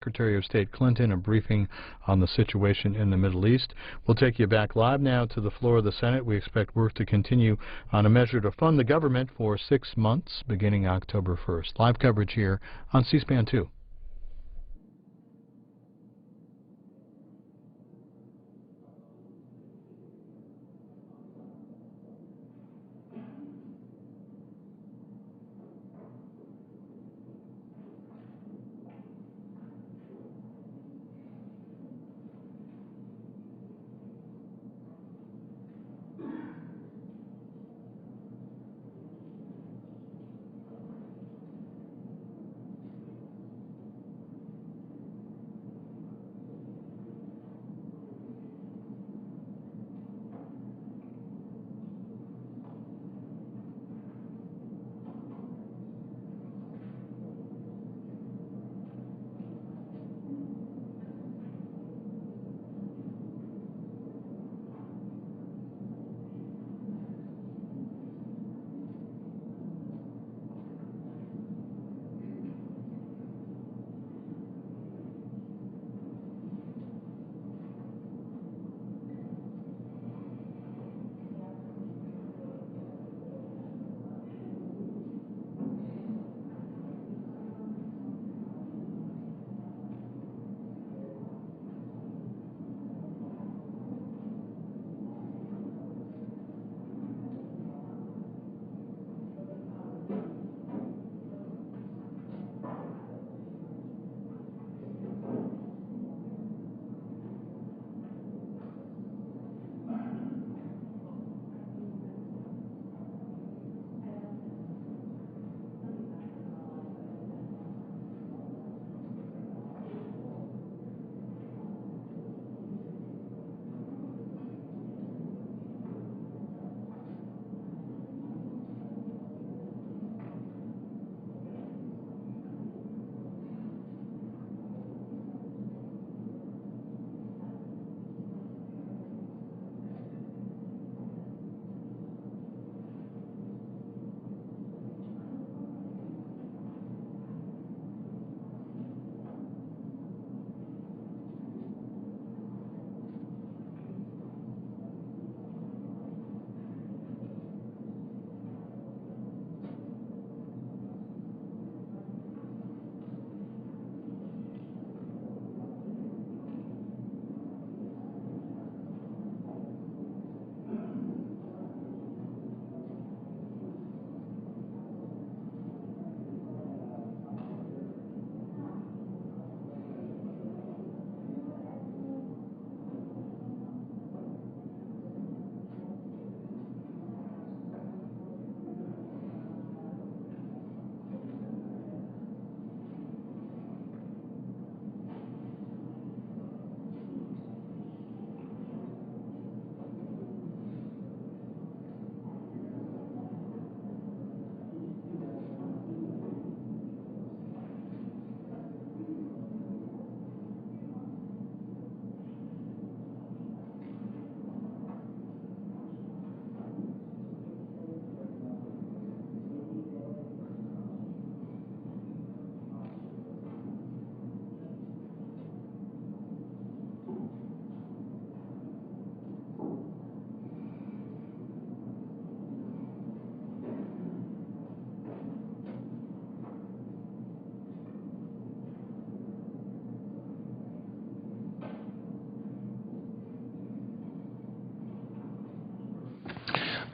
Secretary of State Clinton a briefing on the situation in the Middle East. We'll take you back live now to the floor of the Senate. We expect work to continue on a measure to fund the government for 6 months beginning October 1st. Live coverage here on C-SPAN 2.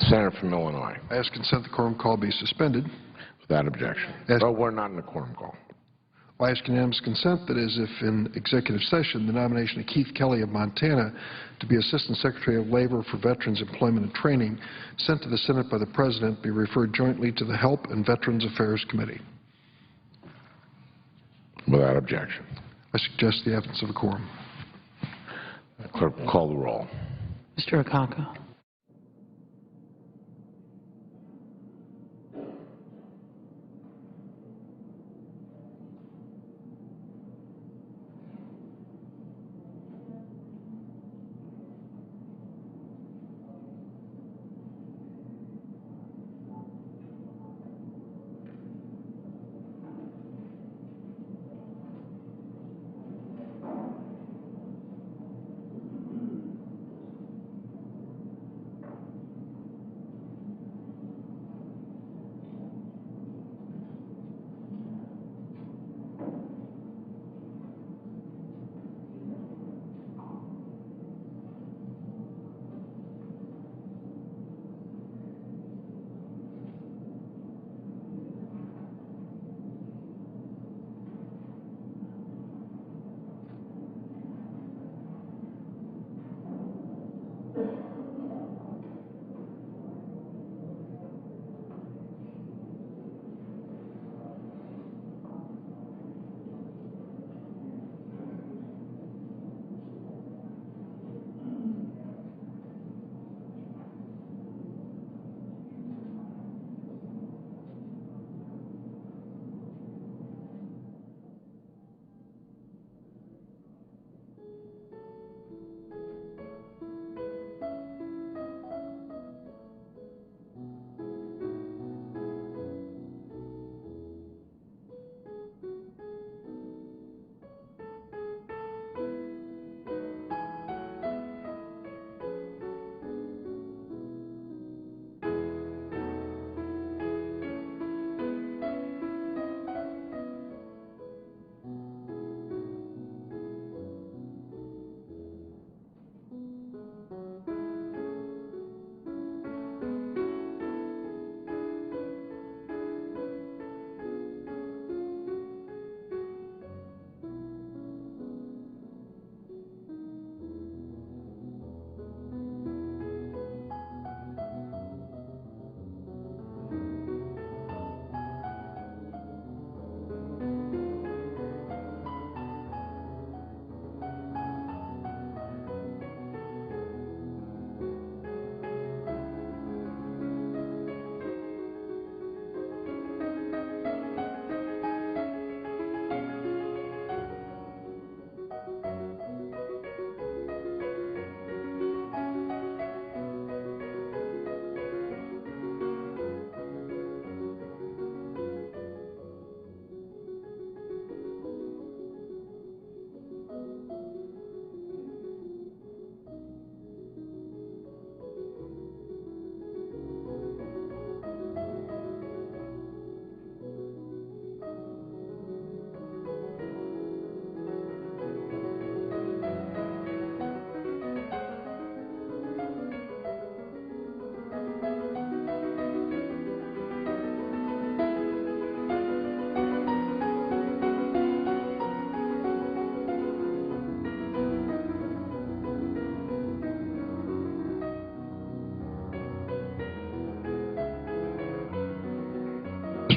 Senator from Illinois. I ask consent the quorum call be suspended. Without objection. But we're not in a quorum call. I ask unanimous consent that as if in executive session, the nomination of Keith Kelly of Montana to be Assistant Secretary of Labor for Veterans Employment and Training sent to the Senate by the President be referred jointly to the Help and Veterans Affairs Committee. Without objection. I suggest the absence of a quorum. Clerk, call the roll. Mr. Akaka.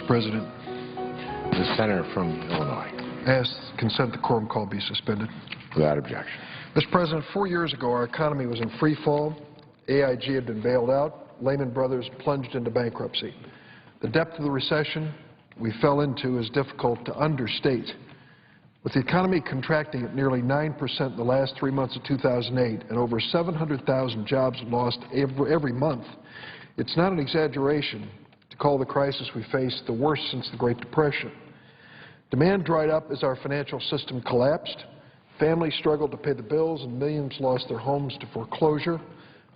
President. The senator from Illinois. Ask consent the quorum call be suspended. Without objection. Mr. President, 4 years ago, our economy was in free fall. AIG had been bailed out. Lehman Brothers plunged into bankruptcy. The depth of the recession we fell into is difficult to understate. With the economy contracting at nearly 9% in the last 3 months of 2008 and over 700,000 jobs lost every month, it's not an exaggeration to call the crisis we face the worst since the Great Depression. Demand dried up as our financial system collapsed. Families struggled to pay the bills and millions lost their homes to foreclosure.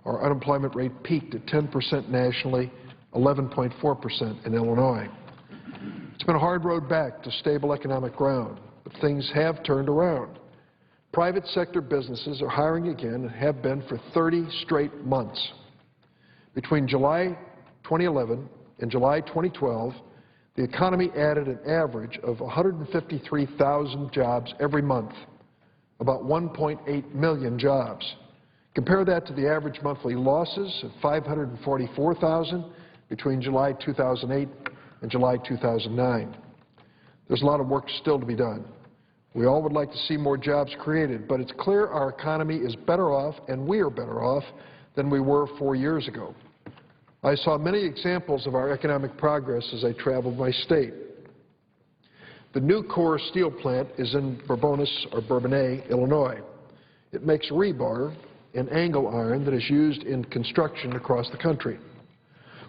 Our unemployment rate peaked at 10% nationally, 11.4% in Illinois. It's been a hard road back to stable economic ground, but things have turned around. Private sector businesses are hiring again and have been for 30 straight months. Between July 2011 and July 2012, the economy added an average of 153,000 jobs every month, about 1.8 million jobs. Compare that to the average monthly losses of 544,000 between July 2008 and July 2009. There's a lot of work still to be done. We all would like to see more jobs created, but it's clear our economy is better off, and we are better off, than we were 4 years ago. I saw many examples of our economic progress as I traveled my state. The Nucor steel plant is in Bourbonnais, Illinois. It makes rebar and angle iron that is used in construction across the country.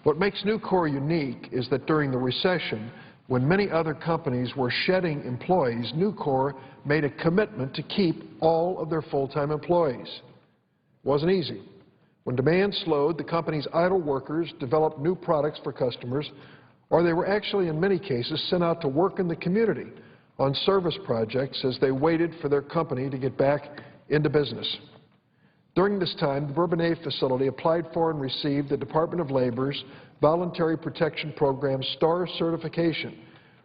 What makes Nucor unique is that during the recession, when many other companies were shedding employees, Nucor made a commitment to keep all of their full-time employees. It wasn't easy. When demand slowed, the company's idle workers developed new products for customers, or they were actually, in many cases, sent out to work in the community on service projects as they waited for their company to get back into business. During this time, the Bourbonnais facility applied for and received the Department of Labor's Voluntary Protection Program STAR certification,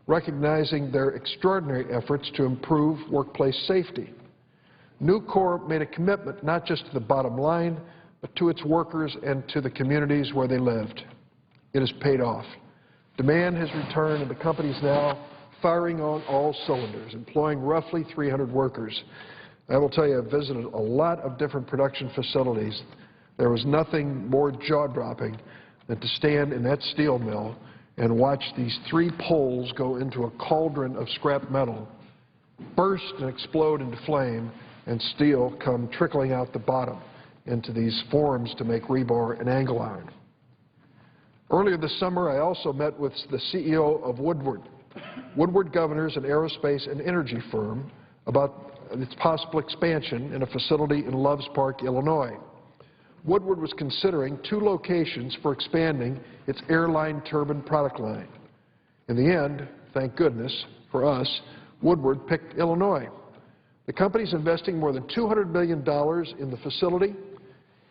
recognizing their extraordinary efforts to improve workplace safety. Nucor made a commitment not just to the bottom line, but to its workers and to the communities where they lived. It has paid off. Demand has returned, and the company is now firing on all cylinders, employing roughly 300 workers. I will tell you, I've visited a lot of different production facilities. There was nothing more jaw-dropping than to stand in that steel mill and watch these 3 poles go into a cauldron of scrap metal, burst and explode into flame, and steel come trickling out the bottom into these forms to make rebar and angle iron. Earlier this summer, I also met with the CEO of Woodward. Woodward Governors, an aerospace and energy firm, about its possible expansion in a facility in Loves Park, Illinois. Woodward was considering 2 locations for expanding its airline turbine product line. In the end, thank goodness for us, Woodward picked Illinois. The company is investing more than $200 million in the facility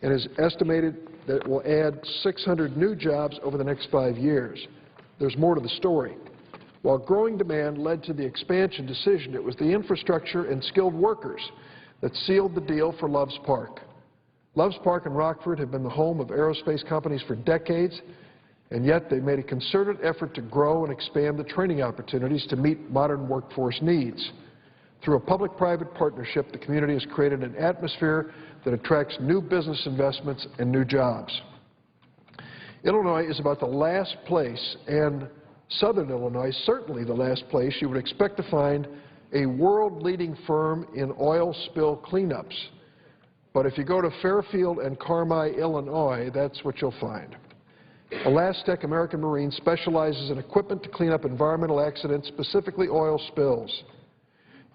and is estimated that it will add 600 new jobs over the next 5 years. There's more to the story. While growing demand led to the expansion decision, it was the infrastructure and skilled workers that sealed the deal for Loves Park. Loves Park and Rockford have been the home of aerospace companies for decades, and yet they made a concerted effort to grow and expand the training opportunities to meet modern workforce needs. Through a public-private partnership, the community has created an atmosphere that attracts new business investments and new jobs. Illinois is about the last place, and Southern Illinois, certainly the last place you would expect to find a world-leading firm in oil spill cleanups. But if you go to Fairfield and Carmi, Illinois, that's what you'll find. Elastec American Marine specializes in equipment to clean up environmental accidents, specifically oil spills.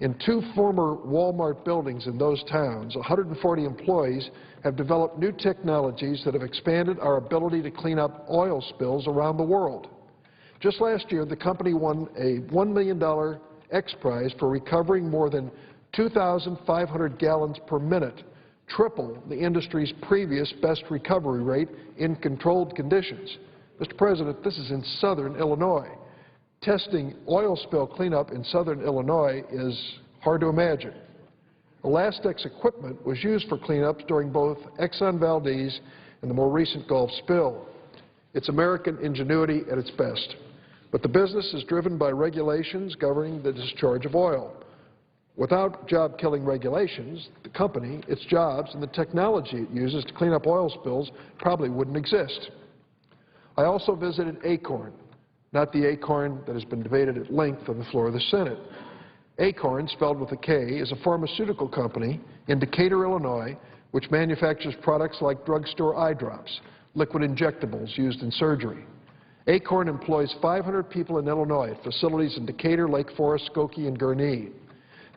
In 2 former Walmart buildings in those towns, 140 employees have developed new technologies that have expanded our ability to clean up oil spills around the world. Just last year, the company won a $1 million X Prize for recovering more than 2,500 gallons per minute, triple the industry's previous best recovery rate in controlled conditions. Mr. President, this is in Southern Illinois. Testing oil spill cleanup in Southern Illinois is hard to imagine. Elastec's equipment was used for cleanups during both Exxon Valdez and the more recent Gulf spill. It's American ingenuity at its best. But the business is driven by regulations governing the discharge of oil. Without job-killing regulations, the company, its jobs, and the technology it uses to clean up oil spills probably wouldn't exist. I also visited Acorn, not the acorn that has been debated at length on the floor of the Senate. Acorn, spelled with a K, is a pharmaceutical company in Decatur, Illinois, which manufactures products like drugstore eye drops, liquid injectables used in surgery. Acorn employs 500 people in Illinois at facilities in Decatur, Lake Forest, Skokie, and Gurnee.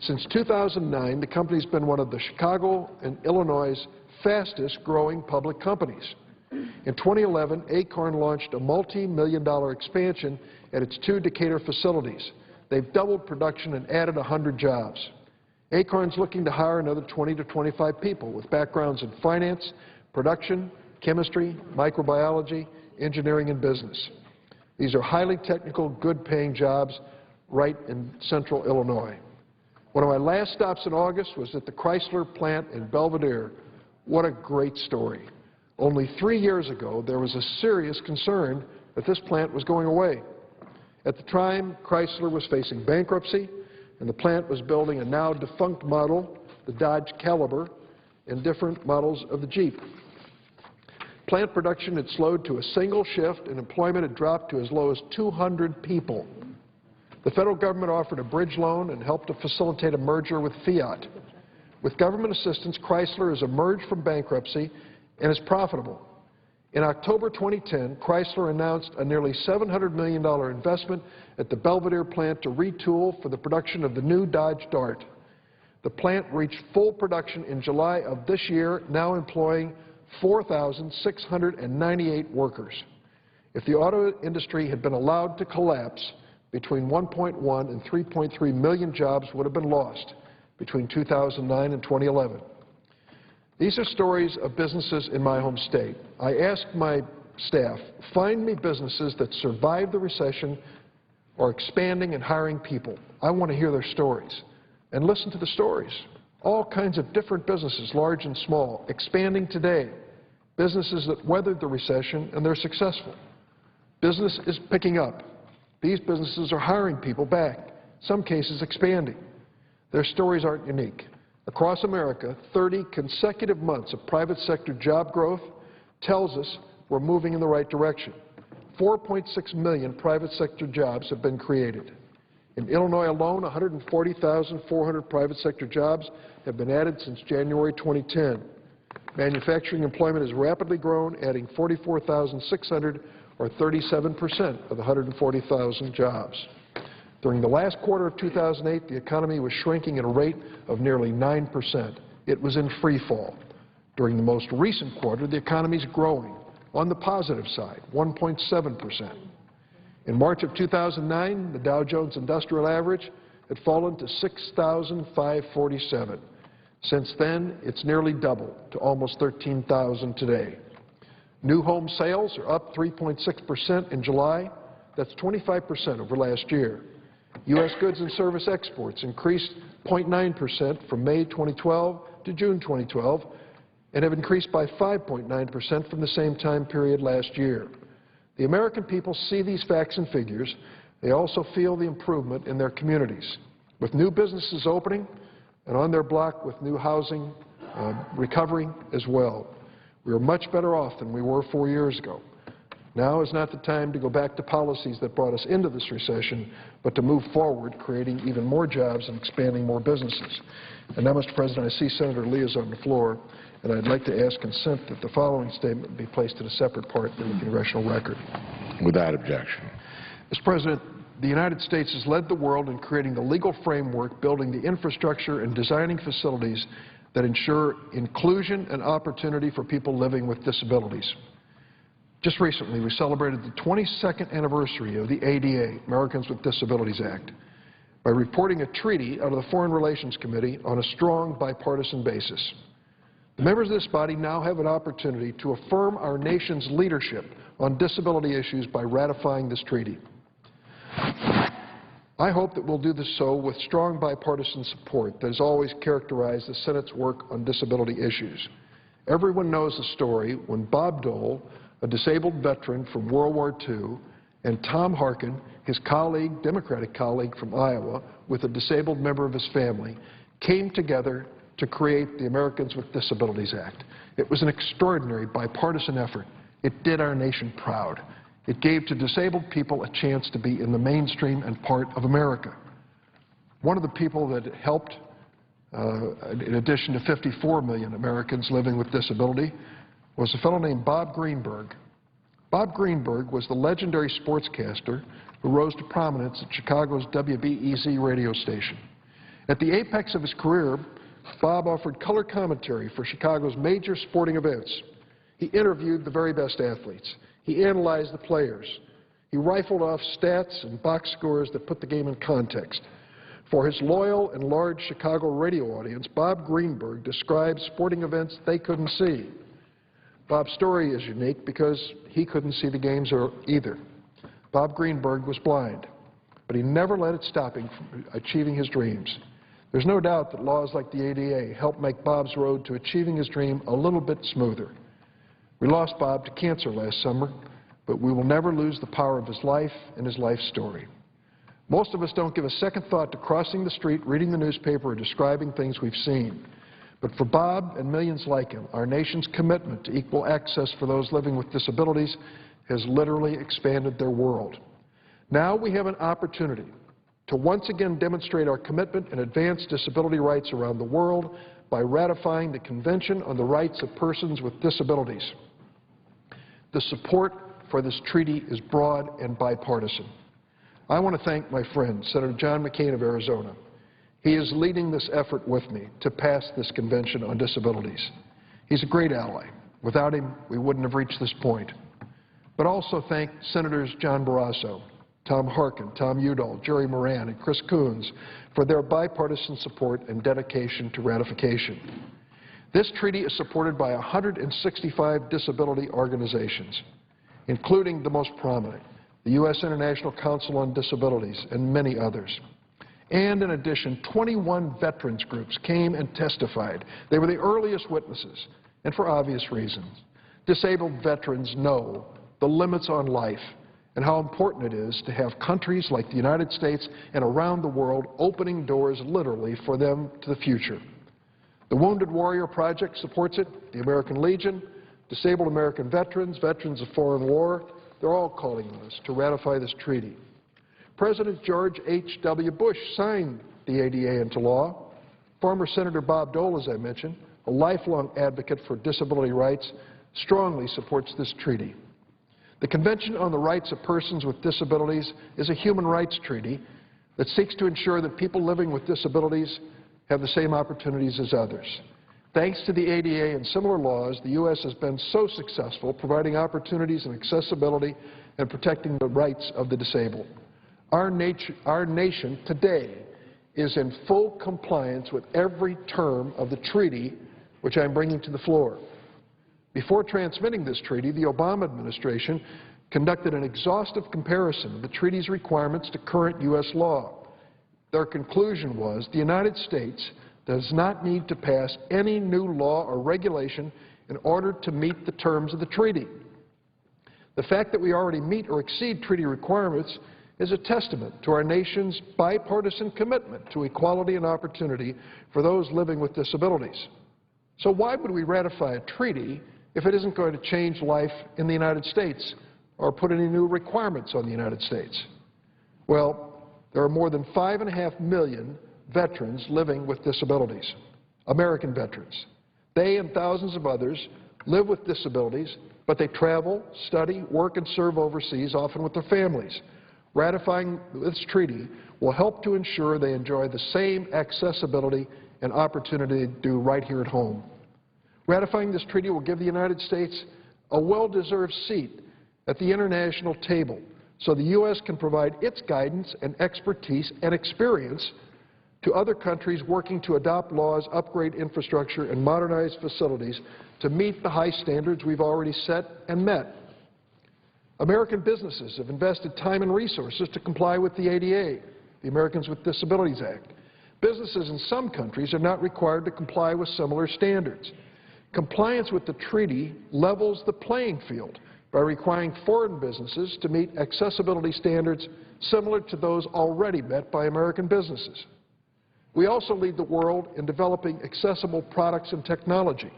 Since 2009, the company's been one of the Chicago and Illinois' fastest-growing public companies. In 2011, Acorn launched a multi-million-dollar expansion at its 2 Decatur facilities. They've doubled production and added 100 jobs. Acorn's looking to hire another 20 to 25 people with backgrounds in finance, production, chemistry, microbiology, engineering, and business. These are highly technical, good-paying jobs right in central Illinois. One of my last stops in August was at the Chrysler plant in Belvedere. What a great story. Only 3 years ago, there was a serious concern that this plant was going away. At the time, Chrysler was facing bankruptcy, and the plant was building a now-defunct model, the Dodge Caliber, and different models of the Jeep. Plant production had slowed to a single shift, and employment had dropped to as low as 200 people. The federal government offered a bridge loan and helped to facilitate a merger with Fiat. With government assistance, Chrysler has emerged from bankruptcy and is profitable. In October 2010, Chrysler announced a nearly $700 million investment at the Belvedere plant to retool for the production of the new Dodge Dart. The plant reached full production in July of this year, now employing 4,698 workers. If the auto industry had been allowed to collapse, between 1.1 and 3.3 million jobs would have been lost between 2009 and 2011. These are stories of businesses in my home state. I asked my staff, find me businesses that survived the recession or expanding and hiring people. I want to hear their stories. And listen to the stories. All kinds of different businesses, large and small, expanding today. Businesses that weathered the recession and they're successful. Business is picking up. These businesses are hiring people back, some cases expanding. Their stories aren't unique. Across America, 30 consecutive months of private sector job growth tells us we're moving in the right direction. 4.6 million private sector jobs have been created. In Illinois alone, 140,400 private sector jobs have been added since January 2010. Manufacturing employment has rapidly grown, adding 44,600 or 37% of the 140,000 jobs. During the last quarter of 2008, the economy was shrinking at a rate of nearly 9%. It was in free fall. During the most recent quarter, the economy is growing on the positive side, 1.7%. In March of 2009, the Dow Jones Industrial Average had fallen to 6,547. Since then, it's nearly doubled to almost 13,000 today. New home sales are up 3.6% in July. That's 25% over last year. U.S. goods and service exports increased 0.9% from May 2012 to June 2012 and have increased by 5.9% from the same time period last year. The American people see these facts and figures. They also feel the improvement in their communities. With new businesses opening and on their block with new housing recovering as well. We are much better off than we were 4 years ago. Now is not the time to go back to policies that brought us into this recession, but to move forward, creating even more jobs and expanding more businesses. And now, Mr. President, I see Senator Lee is on the floor, and I'd like to ask consent that the following statement be placed in a separate part in the congressional record. Without objection. Mr. President, the United States has led the world in creating the legal framework, building the infrastructure, and designing facilities that ensure inclusion and opportunity for people living with disabilities. Just recently, we celebrated the 22nd anniversary of the ADA, Americans with Disabilities Act, by reporting a treaty out of the Foreign Relations Committee on a strong bipartisan basis. The members of this body now have an opportunity to affirm our nation's leadership on disability issues by ratifying this treaty. I hope that we'll do this so with strong bipartisan support that has always characterized the Senate's work on disability issues. Everyone knows the story when Bob Dole, a disabled veteran from World War II and Tom Harkin, his colleague, Democratic colleague from Iowa, with a disabled member of his family, came together to create the Americans with Disabilities Act. It was an extraordinary bipartisan effort. It did our nation proud. It gave to disabled people a chance to be in the mainstream and part of America. One of the people that helped, in addition to 54 million Americans living with disability, was a fellow named Bob Greenberg. Bob Greenberg was the legendary sportscaster who rose to prominence at Chicago's WBEZ radio station. At the apex of his career, Bob offered color commentary for Chicago's major sporting events. He interviewed the very best athletes. He analyzed the players. He rifled off stats and box scores that put the game in context. For his loyal and large Chicago radio audience, Bob Greenberg described sporting events they couldn't see. Bob's story is unique because he couldn't see the games either. Bob Greenberg was blind, but he never let it stop him from achieving his dreams. There's no doubt that laws like the ADA helped make Bob's road to achieving his dream a little bit smoother. We lost Bob to cancer last summer, but we will never lose the power of his life and his life story. Most of us don't give a second thought to crossing the street, reading the newspaper, or describing things we've seen. But for Bob and millions like him, our nation's commitment to equal access for those living with disabilities has literally expanded their world. Now we have an opportunity to once again demonstrate our commitment and advance disability rights around the world by ratifying the Convention on the Rights of Persons with Disabilities. The support for this treaty is broad and bipartisan. I want to thank my friend, Senator John McCain of Arizona. He is leading this effort with me to pass this Convention on Disabilities. He's a great ally. Without him, we wouldn't have reached this point. But also thank Senators John Barrasso, Tom Harkin, Tom Udall, Jerry Moran, and Chris Coons for their bipartisan support and dedication to ratification. This treaty is supported by 165 disability organizations, including the most prominent, the U.S. International Council on Disabilities, and many others. And in addition, 21 veterans groups came and testified. They were the earliest witnesses, and for obvious reasons. Disabled veterans know the limits on life and how important it is to have countries like the United States and around the world opening doors literally for them to the future. The Wounded Warrior Project supports it, the American Legion, Disabled American Veterans, Veterans of Foreign War, they're all calling on us to ratify this treaty. President George H.W. Bush signed the ADA into law. Former Senator Bob Dole, as I mentioned, a lifelong advocate for disability rights, strongly supports this treaty. The Convention on the Rights of Persons with Disabilities is a human rights treaty that seeks to ensure that people living with disabilities have the same opportunities as others. Thanks to the ADA and similar laws, the U.S. has been so successful providing opportunities and accessibility and protecting the rights of the disabled. Our nation today is in full compliance with every term of the treaty which I'm bringing to the floor. Before transmitting this treaty, the Obama administration conducted an exhaustive comparison of the treaty's requirements to current U.S. law. Their conclusion was the United States does not need to pass any new law or regulation in order to meet the terms of the treaty. The fact that we already meet or exceed treaty requirements is a testament to our nation's bipartisan commitment to equality and opportunity for those living with disabilities. So why would we ratify a treaty if it isn't going to change life in the United States or put any new requirements on the United States? Well, there are more than 5.5 million veterans living with disabilities, American veterans. They and thousands of others live with disabilities, but they travel, study, work, and serve overseas, often with their families. Ratifying this treaty will help to ensure they enjoy the same accessibility and opportunity they do right here at home. Ratifying this treaty will give the United States a well-deserved seat at the international table so the U.S. can provide its guidance and expertise and experience to other countries working to adopt laws, upgrade infrastructure, and modernize facilities to meet the high standards we've already set and met. American businesses have invested time and resources to comply with the ADA, the Americans with Disabilities Act. Businesses in some countries are not required to comply with similar standards. Compliance with the treaty levels the playing field by requiring foreign businesses to meet accessibility standards similar to those already met by American businesses. We also lead the world in developing accessible products and technology.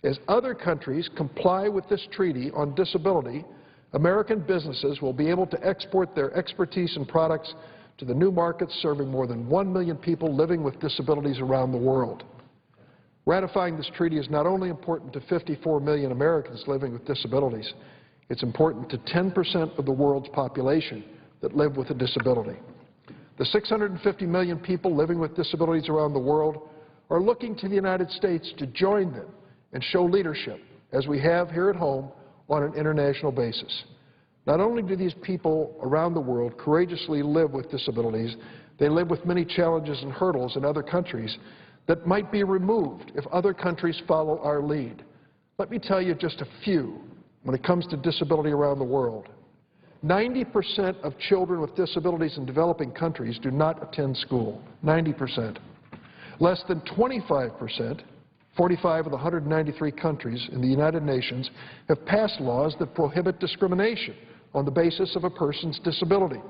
As other countries comply with this treaty on disability, American businesses will be able to export their expertise and products to the new markets serving more than 1 million people living with disabilities around the world. Ratifying this treaty is not only important to 54 million Americans living with disabilities, it's important to 10% of the world's population that live with a disability. The 650 million people living with disabilities around the world are looking to the United States to join them and show leadership, as we have here at home, on an international basis. Not only do these people around the world courageously live with disabilities, they live with many challenges and hurdles in other countries that might be removed if other countries follow our lead. Let me tell you just a few when it comes to disability around the world. 90% of children with disabilities in developing countries do not attend school. 90%. Less than 25%, 45 of the 193 countries in the United Nations, have passed laws that prohibit discrimination on the basis of a person's disability.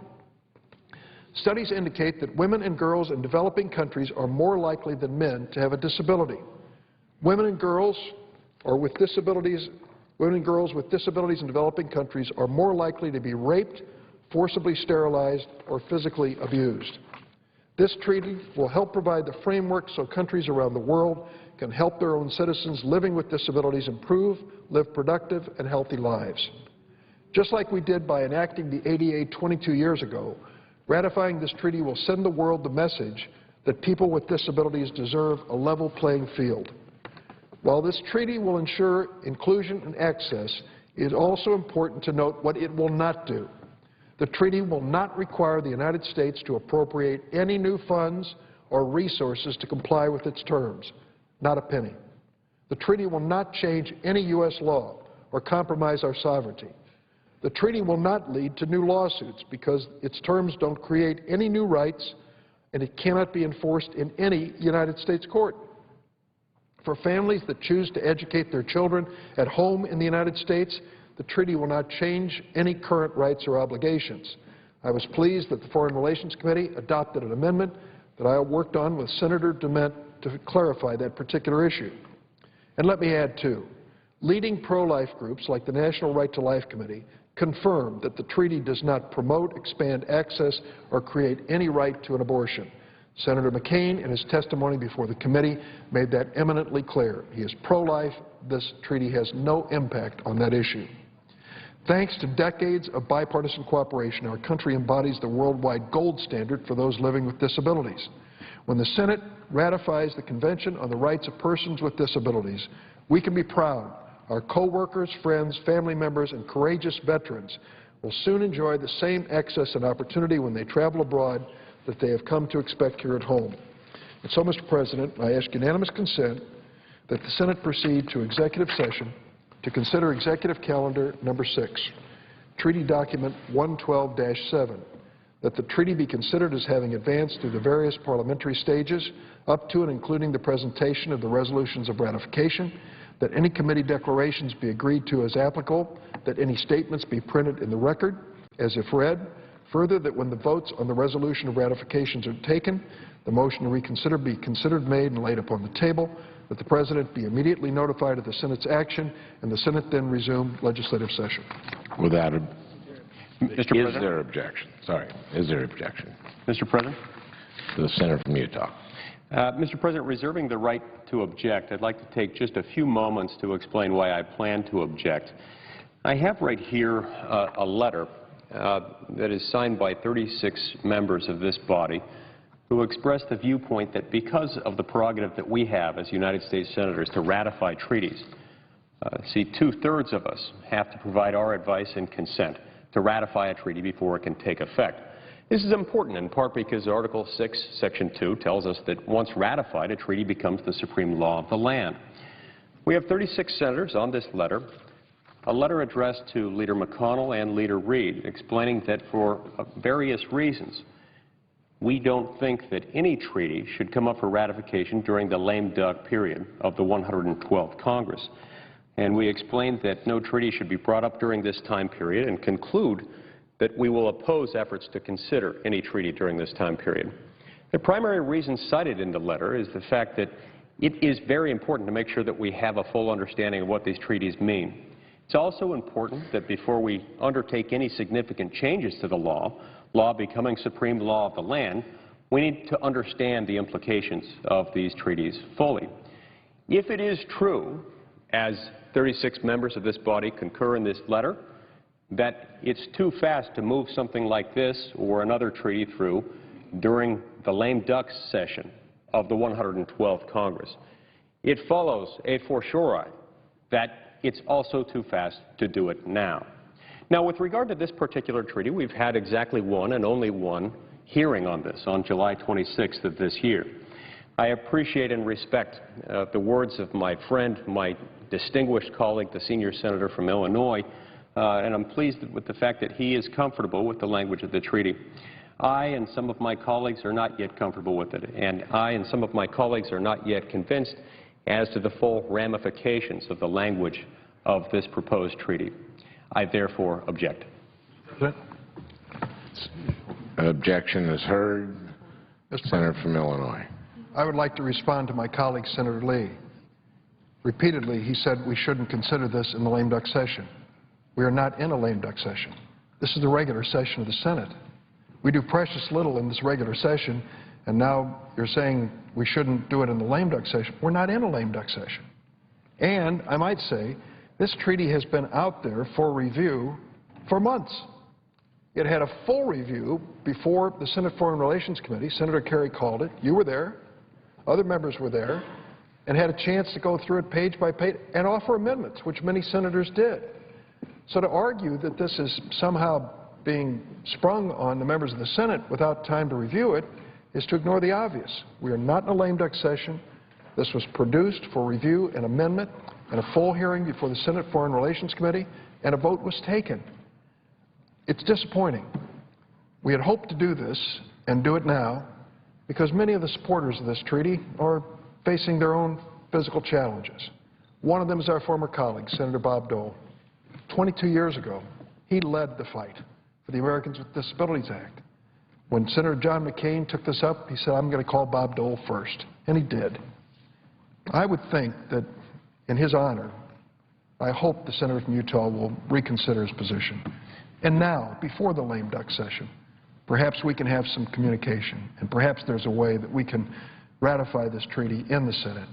Studies indicate that women and girls in developing countries are more likely than men to have a disability. Women and girls with disabilities in developing countries are more likely to be raped, forcibly sterilized, or physically abused. This treaty will help provide the framework so countries around the world can help their own citizens living with disabilities improve, live productive, and healthy lives. Just like we did by enacting the ADA 22 years ago, ratifying this treaty will send the world the message that people with disabilities deserve a level playing field. While this treaty will ensure inclusion and access, it is also important to note what it will not do. The treaty will not require the United States to appropriate any new funds or resources to comply with its terms, not a penny. The treaty will not change any U.S. law or compromise our sovereignty. The treaty will not lead to new lawsuits because its terms don't create any new rights and it cannot be enforced in any United States court. For families that choose to educate their children at home in the United States, the treaty will not change any current rights or obligations. I was pleased that the Foreign Relations Committee adopted an amendment that I worked on with Senator DeMint to clarify that particular issue. And let me add, too, leading pro-life groups like the National Right to Life Committee confirmed that the treaty does not promote, expand access, or create any right to an abortion. Senator McCain, in his testimony before the committee, made that eminently clear. He is pro-life. This treaty has no impact on that issue. Thanks to decades of bipartisan cooperation, our country embodies the worldwide gold standard for those living with disabilities. When the Senate ratifies the Convention on the Rights of Persons with Disabilities, we can be proud. Our co-workers, friends, family members, and courageous veterans will soon enjoy the same access and opportunity when they travel abroad that they have come to expect here at home. And so, Mr. President, I ask unanimous consent that the Senate proceed to executive session to consider Executive Calendar Number 6, Treaty Document 112-7, that the treaty be considered as having advanced through the various parliamentary stages up to and including the presentation of the resolutions of ratification, that any committee declarations be agreed to as applicable, that any statements be printed in the record as if read. Further, that when the votes on the resolution of ratifications are taken, the motion to reconsider be considered made and laid upon the table, that the President be immediately notified of the Senate's action, and the Senate then resume legislative session. Without Mr. President? Is there objection? Sorry. Is there objection? Mr. President? The Senator from Utah. Mr. President, reserving the right to object, I'd like to take just a few moments to explain why I plan to object. I have right here a letter that is signed by 36 members of this body who expressed the viewpoint that because of the prerogative that we have as United States Senators to ratify treaties, two-thirds of us have to provide our advice and consent to ratify a treaty before it can take effect. This is important in part because Article 6, Section 2 tells us that once ratified, a treaty becomes the supreme law of the land. We have 36 senators on this letter, a letter addressed to Leader McConnell and Leader Reid, explaining that for various reasons, we don't think that any treaty should come up for ratification during the lame duck period of the 112th Congress. and we explained that no treaty should be brought up during this time period and conclude that we will oppose efforts to consider any treaty during this time period. The primary reason cited in the letter is the fact that it is very important to make sure that we have a full understanding of what these treaties mean. It's also important that before we undertake any significant changes to the law becoming supreme law of the land, we need to understand the implications of these treaties fully. If it is true, as 36 members of this body concur in this letter, that it's too fast to move something like this or another treaty through during the lame duck session of the 112th Congress, it follows a fortiori that it's also too fast to do it now. Now, with regard to this particular treaty, we've had exactly one and only one hearing on this on July 26th of this year. I appreciate and respect the words of my friend, my distinguished colleague, the senior senator from Illinois, and I'm pleased with the fact that he is comfortable with the language of the treaty. I and some of my colleagues are not yet comfortable with it, and I and some of my colleagues are not yet convinced as to the full ramifications of the language of this proposed treaty. I therefore object. Objection is heard. Senator from Illinois. I would like to respond to my colleague, Senator Lee. Repeatedly, he said we shouldn't consider this in the lame duck session. We are not in a lame duck session. This is the regular session of the Senate. We do precious little in this regular session, and now you're saying we shouldn't do it in the lame duck session. We're not in a lame duck session. And I might say this treaty has been out there for review for months. It had a full review before the Senate Foreign Relations Committee. Senator Kerry called it. You were there. Other members were there, and had a chance to go through it page by page and offer amendments, which many senators did. So to argue that this is somehow being sprung on the members of the Senate without time to review it is to ignore the obvious. We are not in a lame duck session. This was produced for review and amendment and a full hearing before the Senate Foreign Relations Committee, and a vote was taken. It's disappointing. We had hoped to do this and do it now because many of the supporters of this treaty are facing their own physical challenges. One of them is our former colleague, Senator Bob Dole. 22 years ago, he led the fight for the Americans with Disabilities Act. When Senator John McCain took this up, he said, I'm going to call Bob Dole first, and he did. I would think that in his honor, I hope the senator from Utah will reconsider his position. And now, before the lame duck session, perhaps we can have some communication, and perhaps there's a way that we can ratify this treaty in the Senate.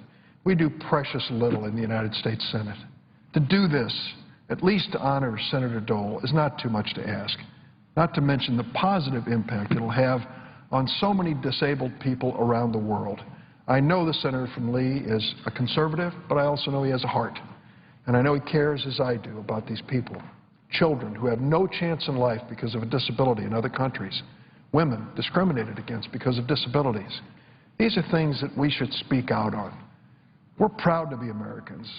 We do precious little in the United States Senate. To do this, at least to honor Senator Dole, is not too much to ask, not to mention the positive impact it will have on so many disabled people around the world. I know the senator from Lee is a conservative, but I also know he has a heart. And I know he cares, as I do, about these people. Children who have no chance in life because of a disability in other countries. Women discriminated against because of disabilities. These are things that we should speak out on. We're proud to be Americans,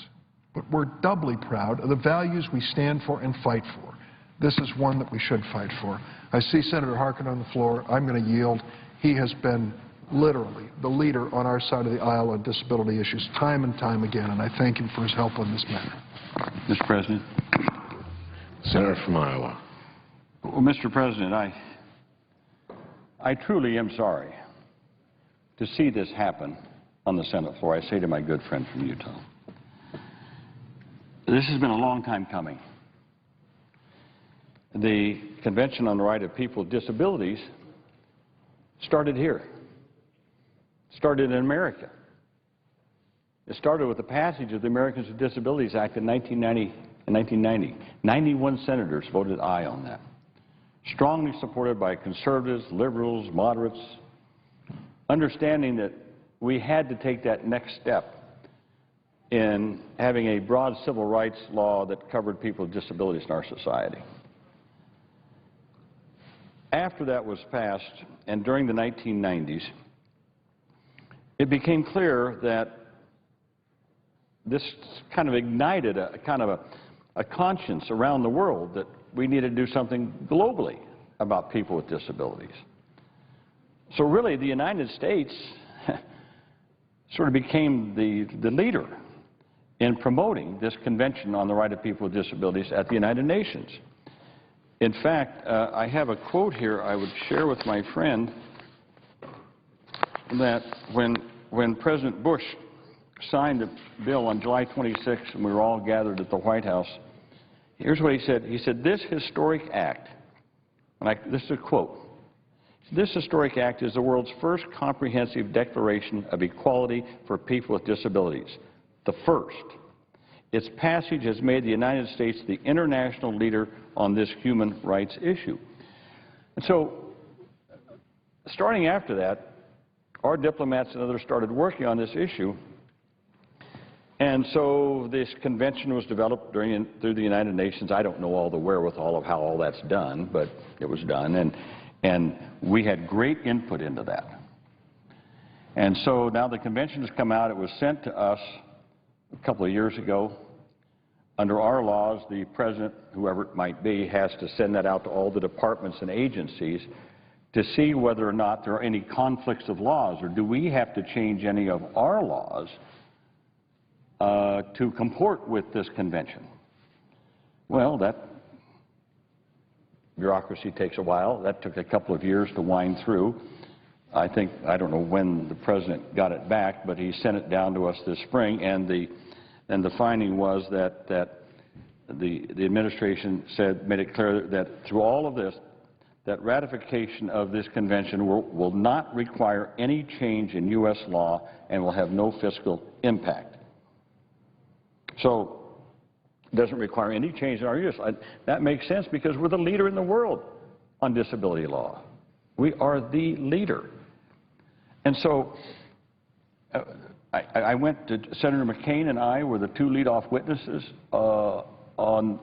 but we're doubly proud of the values we stand for and fight for. This is one that we should fight for. I see Senator Harkin on the floor. I'm going to yield. He has been literally the leader on our side of the aisle on disability issues time and time again, and I thank him for his help on this matter. Mr. President. Senator from Iowa. Well, Mr. President, I truly am sorry to see this happen on the Senate floor. I say to my good friend from Utah. This has been a long time coming. The Convention on the Right of People with Disabilities started here. Started in America. It started with the passage of the Americans with Disabilities Act in 1990. 91 senators voted aye on that. Strongly supported by conservatives, liberals, moderates, understanding that we had to take that next step in having a broad civil rights law that covered people with disabilities in our society. After that was passed, and during the 1990s, it became clear that this kind of ignited a conscience around the world that we needed to do something globally about people with disabilities. So really, the United States sort of became the leader in promoting this Convention on the Right of People with Disabilities at the United Nations. In fact, I have a quote here I would share with my friend that when President Bush signed the bill on July 26th and we were all gathered at the White House, here's what he said. He said, "This historic act," and this is a quote, "This historic act is the world's first comprehensive declaration of equality for people with disabilities. The first. Its passage has made the United States the international leader on this human rights issue." And so, starting after that, our diplomats and others started working on this issue. And so this convention was developed through the United Nations. I don't know all the wherewithal of how all that's done, but it was done. And we had great input into that. And so now the convention has come out. It was sent to us a couple of years ago. Under our laws, the president, whoever it might be, has to send that out to all the departments and agencies to see whether or not there are any conflicts of laws, or do we have to change any of our laws to comport with this convention. Well, that bureaucracy takes a while. That took a couple of years to wind through. I don't know when the president got it back, but he sent it down to us this spring, and the finding was that the administration made it clear that through all of this, that ratification of this convention will not require any change in U.S. law and will have no fiscal impact. So it doesn't require any change in our U.S. law. That makes sense because we're the leader in the world on disability law. We are the leader. And so I went to Senator McCain, and I were the two lead-off witnesses when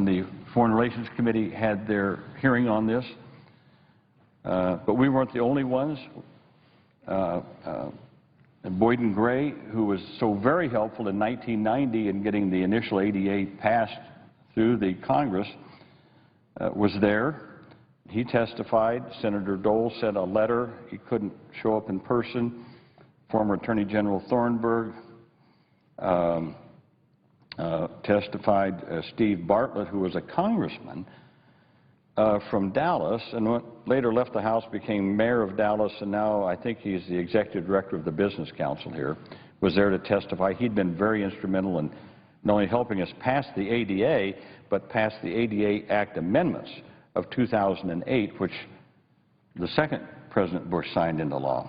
the Foreign Relations Committee had their hearing on this. But we weren't the only ones. Boyden Gray, who was so very helpful in 1990 in getting the initial ADA passed through the Congress, was there. He testified. Senator Dole sent a letter. He couldn't show up in person. Former Attorney General Thornburg testified. Steve Bartlett, who was a congressman from Dallas and later left the House, became mayor of Dallas, and now I think he's the executive director of the Business Council here, was there to testify. He'd been very instrumental in not only helping us pass the ADA, but pass the ADA Act amendments of 2008, which the second President Bush signed into law.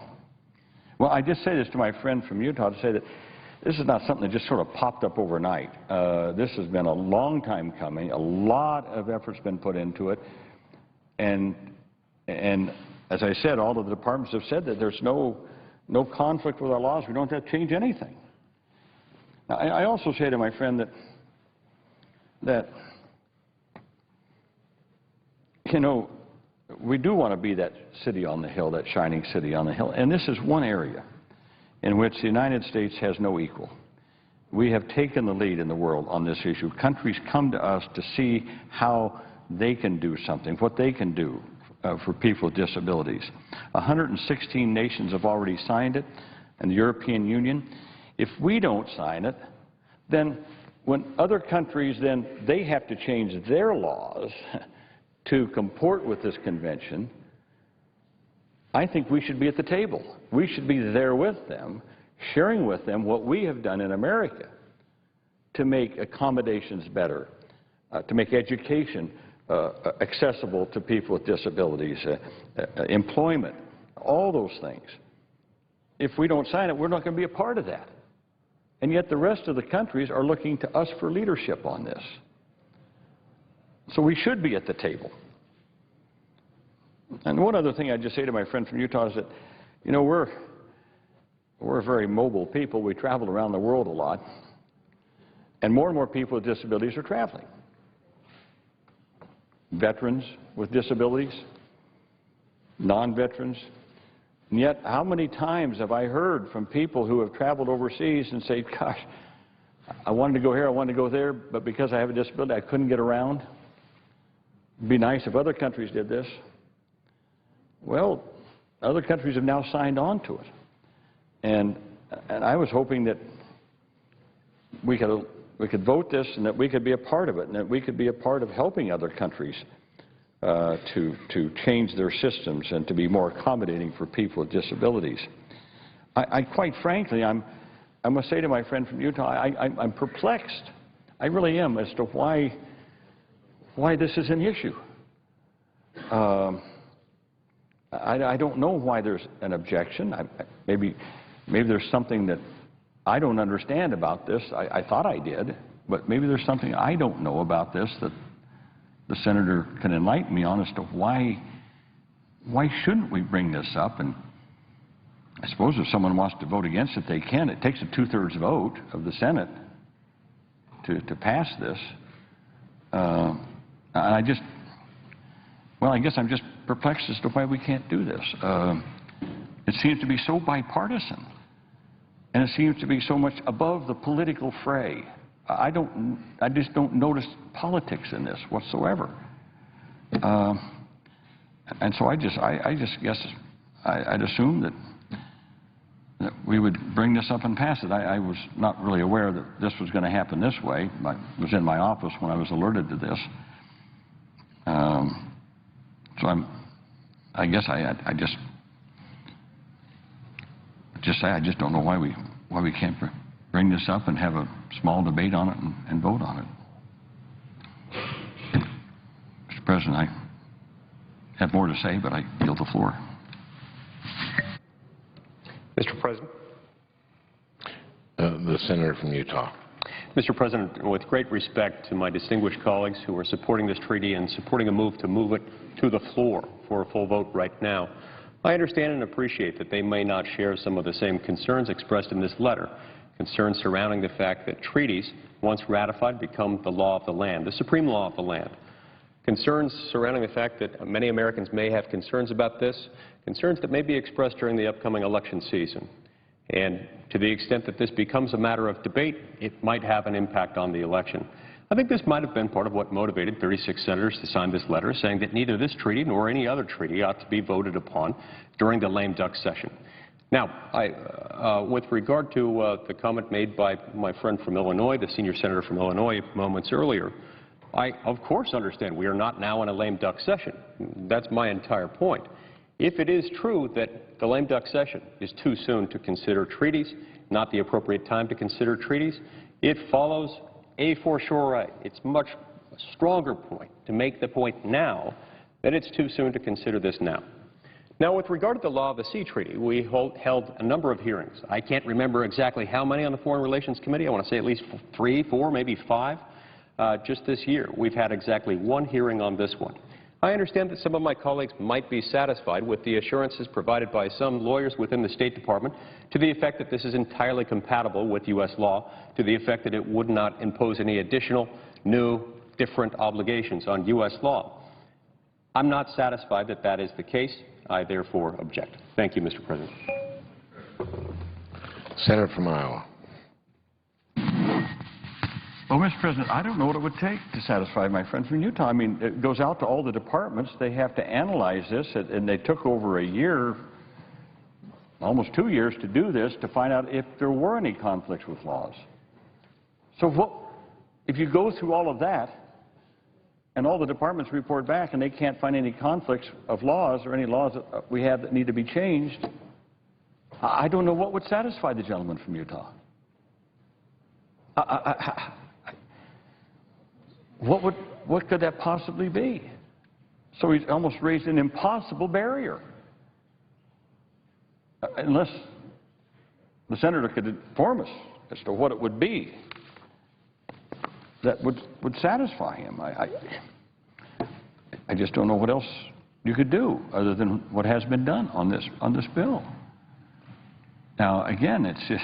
Well, I just say this to my friend from Utah to say that this is not something that just sort of popped up overnight. This has been a long time coming. A lot of effort's been put into it. And as I said, all of the departments have said that there's no conflict with our laws. We don't have to change anything. Now, I also say to my friend that you know, we do want to be that city on the hill, that shining city on the hill. And this is one area in which the United States has no equal. We have taken the lead in the world on this issue. Countries come to us to see how they can do something, what they can do for people with disabilities. 116 nations have already signed it, and the European Union. If we don't sign it, then when other countries, then they have to change their laws to comport with this convention, I think we should be at the table. We should be there with them, sharing with them what we have done in America to make accommodations better, to make education accessible to people with disabilities, employment, all those things. If we don't sign it, we're not going to be a part of that. And yet the rest of the countries are looking to us for leadership on this. So we should be at the table. And one other thing I'd just say to my friend from Utah is that, you know, we're very mobile people. We travel around the world a lot. And more people with disabilities are traveling. Veterans with disabilities, non-veterans. And yet, how many times have I heard from people who have traveled overseas and say, gosh, I wanted to go here, I wanted to go there, but because I have a disability, I couldn't get around. It'd be nice if other countries did this. Well, other countries have now signed on to it. And I was hoping that we could vote this and that we could be a part of it and that we could be a part of helping other countries to change their systems and to be more accommodating for people with disabilities. I quite frankly, I must say to my friend from Utah, I'm perplexed. I really am as to why this is an issue. I don't know why there's an objection. Maybe there's something that I don't understand about this. I thought I did, but maybe there's something I don't know about this that the senator can enlighten me on as to why shouldn't we bring this up. And I suppose if someone wants to vote against it, they can. It takes a 2/3 vote of the Senate to pass this. And I guess I'm just perplexed as to why we can't do this. It seems to be so bipartisan, and it seems to be so much above the political fray. I just don't notice politics in this whatsoever. And so I just guess I'd assume that we would bring this up and pass it. I was not really aware that this was going to happen this way. I was in my office when I was alerted to this. So I guess I just don't know why we can't bring this up and have a small debate on it and vote on it. Mr. President, I have more to say, but I yield the floor. Mr. President. The senator from Utah. Mr. President, with great respect to my distinguished colleagues who are supporting this treaty and supporting a move it to the floor for a full vote right now, I understand and appreciate that they may not share some of the same concerns expressed in this letter, concerns surrounding the fact that treaties, once ratified, become the law of the land, the supreme law of the land. Concerns surrounding the fact that many Americans may have concerns about this, concerns that may be expressed during the upcoming election season. And to the extent that this becomes a matter of debate, it might have an impact on the election. I think this might have been part of what motivated 36 senators to sign this letter, saying that neither this treaty nor any other treaty ought to be voted upon during the lame duck session. Now, with regard to the comment made by my friend from Illinois, the senior senator from Illinois moments earlier, I, of course, understand we are not now in a lame duck session. That's my entire point. If it is true that the lame duck session is too soon to consider treaties, not the appropriate time to consider treaties, it follows a fortiori. It's a much stronger point to make the point now that it's too soon to consider this now. Now, with regard to the Law of the Sea Treaty, we held a number of hearings. I can't remember exactly how many on the Foreign Relations Committee. I want to say at least 3, 4, maybe 5. Just this year, we've had exactly 1 hearing on this one. I understand that some of my colleagues might be satisfied with the assurances provided by some lawyers within the State Department to the effect that this is entirely compatible with U.S. law, to the effect that it would not impose any additional, new, different obligations on U.S. law. I'm not satisfied that that is the case. I therefore object. Thank you, Mr. President. Senator from Iowa. Well, Mr. President, I don't know what it would take to satisfy my friend from Utah. I mean, it goes out to all the departments. They have to analyze this, and they took over a year, almost 2 years to do this, to find out if there were any conflicts with laws. So if you go through all of that, and all the departments report back and they can't find any conflicts of laws or any laws that we have that need to be changed, I don't know what would satisfy the gentleman from Utah. What could that possibly be? So he's almost raised an impossible barrier. Unless the senator could inform us as to what it would be that would satisfy him. I just don't know what else you could do other than what has been done on this bill. Now, again, it's just,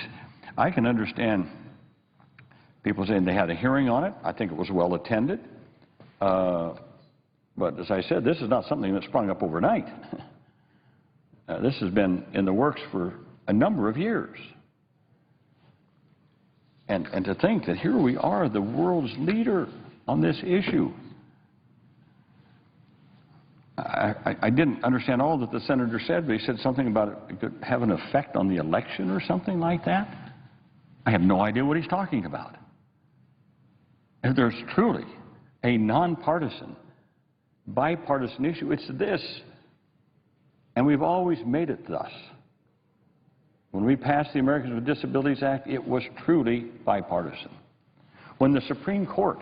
I can understand people saying they had a hearing on it. I think it was well attended. But as I said, this is not something that sprung up overnight. This has been in the works for a number of years. And to think that here we are, the world's leader on this issue. I didn't understand all that the senator said, but he said something about it could have an effect on the election or something like that. I have no idea what he's talking about. if there's truly a nonpartisan, bipartisan issue, it's this. And we've always made it thus. When we passed the Americans with Disabilities Act, it was truly bipartisan. When the Supreme Court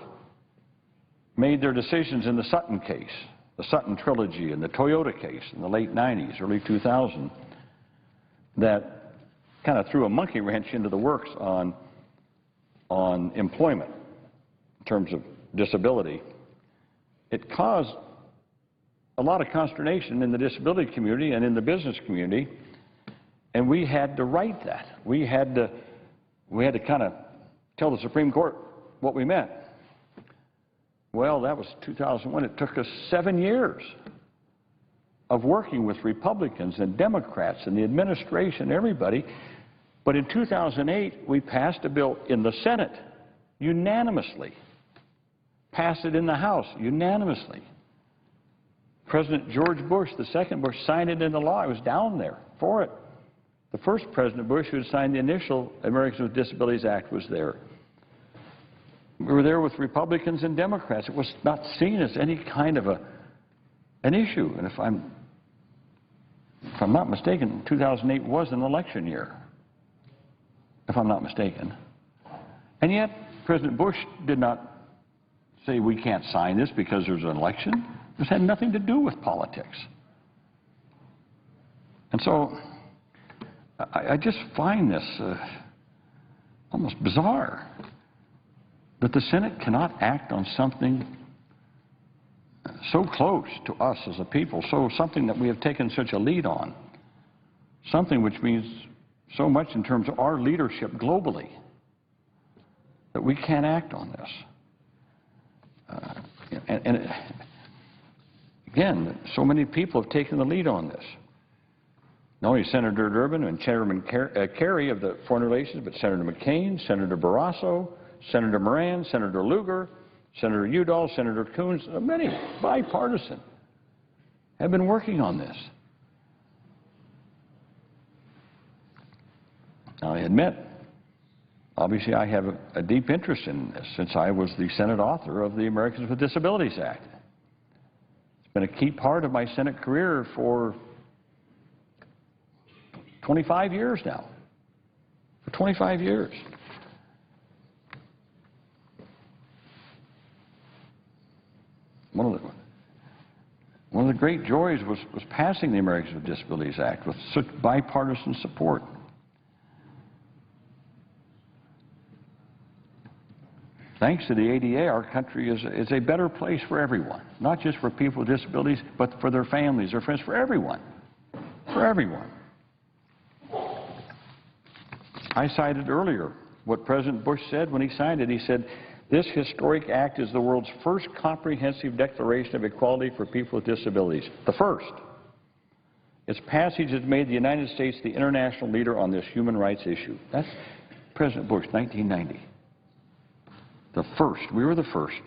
made their decisions in the Sutton case, the Sutton trilogy and the Toyota case in the late 90s, early 2000, that kind of threw a monkey wrench into the works on employment in terms of disability, it caused a lot of consternation in the disability community and in the business community, and we had to right that. We had to kind of tell the Supreme Court what we meant. Well, that was 2001. It took us 7 years of working with Republicans and Democrats and the administration, everybody. But in 2008, we passed a bill in the Senate unanimously, passed it in the House unanimously. President George Bush, the second Bush, signed it into law. I was down there for it. The first President Bush, who had signed the initial Americans with Disabilities Act, was there. We were there with Republicans and Democrats. It was not seen as any kind of an issue. And if I'm not mistaken, 2008 was an election year, if I'm not mistaken. And yet, President Bush did not say we can't sign this because there's an election. This had nothing to do with politics. And so I just find this almost bizarre that the Senate cannot act on something so close to us as a people, something that we have taken such a lead on, something which means so much in terms of our leadership globally, that we can't act on this. Again, so many people have taken the lead on this. Not only Senator Durbin and Chairman Kerry of the Foreign Relations, but Senator McCain, Senator Barrasso, Senator Moran, Senator Lugar, Senator Udall, Senator Coons, many bipartisan, have been working on this. Now, I admit, obviously I have a deep interest in this since I was the Senate author of the Americans with Disabilities Act. It's been a key part of my Senate career for 25 years now. For 25 years. One of the great joys was passing the Americans with Disabilities Act with such bipartisan support. Thanks to the ADA, our country is a better place for everyone, not just for people with disabilities, but for their families, their friends, for everyone. For everyone. I cited earlier what President Bush said when he signed it. He said, "This historic act is the world's first comprehensive declaration of equality for people with disabilities." The first. Its passage has made the United States the international leader on this human rights issue. That's President Bush, 1990. The first. We were the first.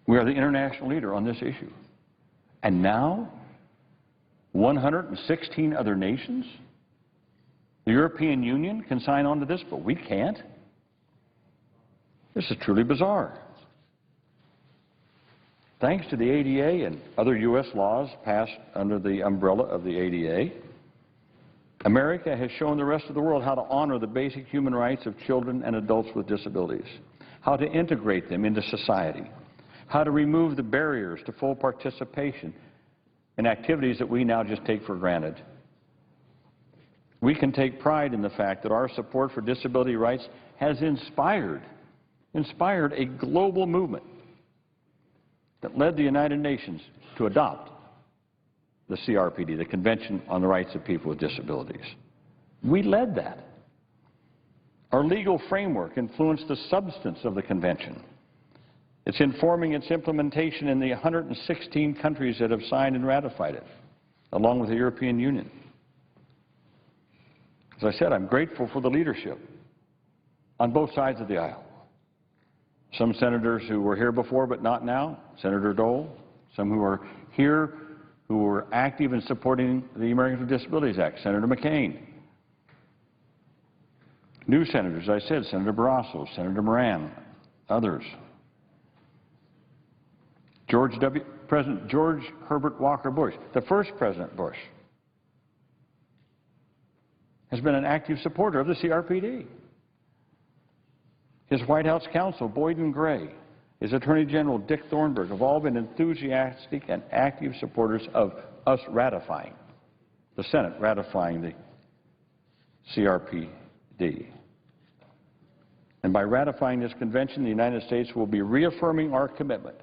We are the international leader on this issue. And now, 116 other nations, the European Union can sign on to this, but we can't. This is truly bizarre. Thanks to the ADA and other U.S. laws passed under the umbrella of the ADA, America has shown the rest of the world how to honor the basic human rights of children and adults with disabilities, how to integrate them into society, how to remove the barriers to full participation in activities that we now just take for granted. We can take pride in the fact that our support for disability rights has inspired a global movement that led the United Nations to adopt the CRPD, the Convention on the Rights of People with Disabilities. We led that. Our legal framework influenced the substance of the convention. It's informing its implementation in the 116 countries that have signed and ratified it, along with the European Union. As I said, I'm grateful for the leadership on both sides of the aisle. Some senators who were here before but not now, Senator Dole, some who are here who were active in supporting the Americans with Disabilities Act, Senator McCain. New senators, I said, Senator Barrasso, Senator Moran, others. President George Herbert Walker Bush, the first President Bush, has been an active supporter of the CRPD. His White House counsel, Boyd and Gray, his Attorney General, Dick Thornburgh, have all been enthusiastic and active supporters of us ratifying, the Senate ratifying the CRPD. And by ratifying this convention, the United States will be reaffirming our commitment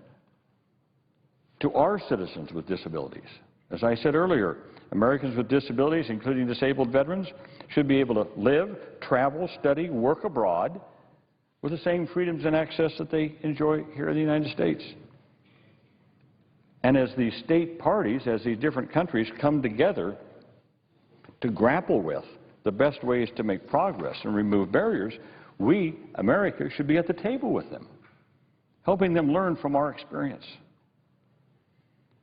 to our citizens with disabilities. As I said earlier, Americans with disabilities, including disabled veterans, should be able to live, travel, study, work abroad with the same freedoms and access that they enjoy here in the United States. And as these state parties, as these different countries come together to grapple with the best ways to make progress and remove barriers, we, America, should be at the table with them, helping them learn from our experience.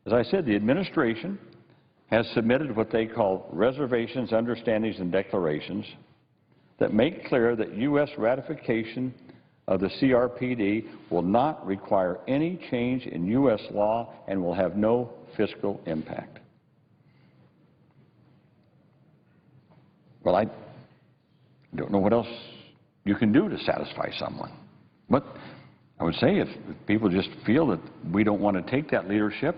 As I said, the administration has submitted what they call reservations, understandings, and declarations that make clear that U.S. ratification of the CRPD will not require any change in U.S. law and will have no fiscal impact. Well, I don't know what else you can do to satisfy someone. But I would say if people just feel that we don't want to take that leadership,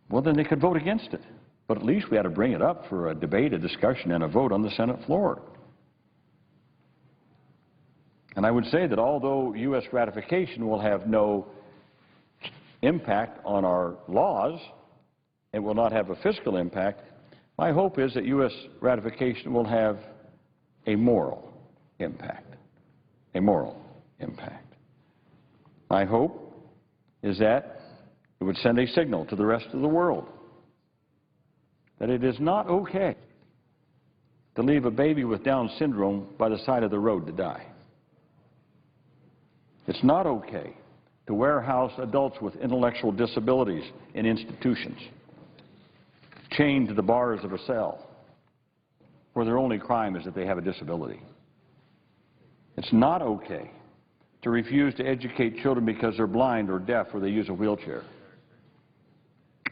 well, then they could vote against it. But at least we ought to bring it up for a debate, a discussion, and a vote on the Senate floor. And I would say that although U.S. ratification will have no impact on our laws, it will not have a fiscal impact, my hope is that U.S. ratification will have a moral impact. A moral impact. My hope is that it would send a signal to the rest of the world that it is not okay to leave a baby with Down syndrome by the side of the road to die. It's not okay to warehouse adults with intellectual disabilities in institutions, chained to the bars of a cell, where their only crime is that they have a disability. It's not okay to refuse to educate children because they're blind or deaf or they use a wheelchair.